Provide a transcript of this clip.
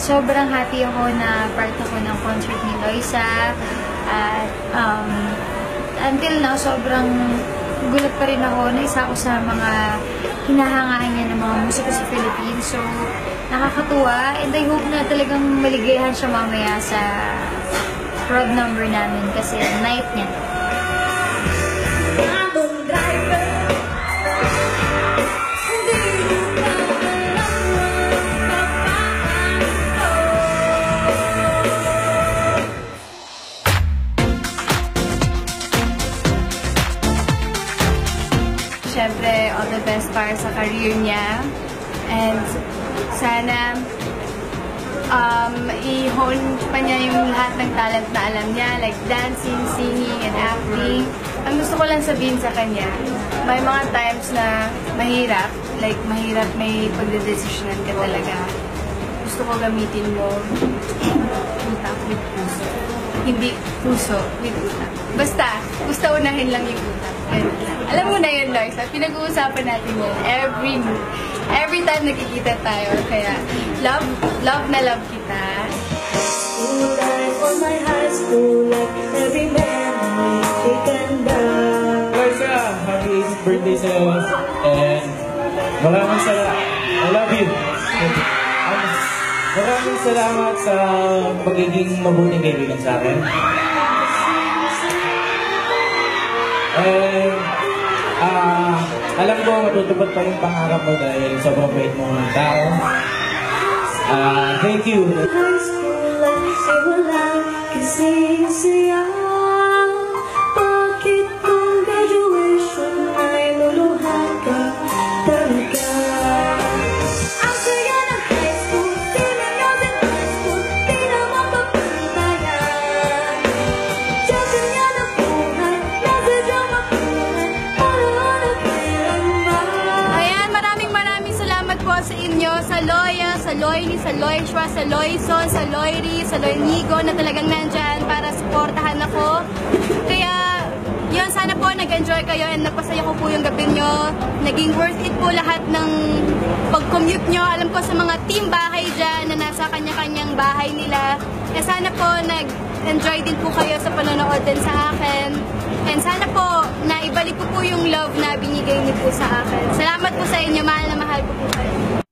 sobrang happy ako na part ako ng concert ni Loisa. At until now, sobrang gulat pa rin ako na isa ako sa mga hinahangaan niya ng mga musiko sa Philippines. So, nakakatuwa. And I hope na talagang maligayahan siya mamaya sa prod number namin kasi night niya. Siyempre, all the best para sa career niya. And sana i-hone pa niya yung lahat ng talent na alam niya, like dancing, singing, and acting. Ang gusto ko lang sabihin sa kanya, may mga times na mahirap, like mahirap may pagdedesisyonan ka talaga. Gusto ko gamitin mo utak with puso. Hindi puso with utak. Basta, gusto unahin lang yung utak. Alam mo na yun, Loisa. Pinag-uusapan natin yun every time nakikita tayo. Kaya, love na love kita. School life on my high school life, every memory ganda. Loisa, happy birthday sa'yo. And maraming salamat. I love you. Maraming salamat sa pagiging mabuting kaibigan sa akin. And alam ko matutupad pa yung pangarap mo dahil sobrang bait mo ng tao. Thank you. High school life, ay wala kasing saya. Bakit kung graduation ay luluhan ka talaga? Ang saya ng high school, di na natin high school, di na mapapantayan. Diyan ng buhay, nasadyang makulay, para kailanman. Ayan, maraming salamat po sa inyo, sa Loya, sa Loyni, sa Loyshua, sa Loyson, sa Loyri, sa Loynigo na talagang nandyan para supportahan ako. Kaya, yun, sana po nag-enjoy kayo and napasaya ko po yung gabi nyo. Naging worth it po lahat ng pag-commute nyo. Alam ko sa mga team bahay dyan na nasa kanya-kanyang bahay nila. Kaya sana po nag-enjoy din po kayo sa panonood din sa akin. And sana po, naibalik ko po yung love na binigay niyo po sa akin. Salamat po sa inyo, mahal na mahal ko po kayo.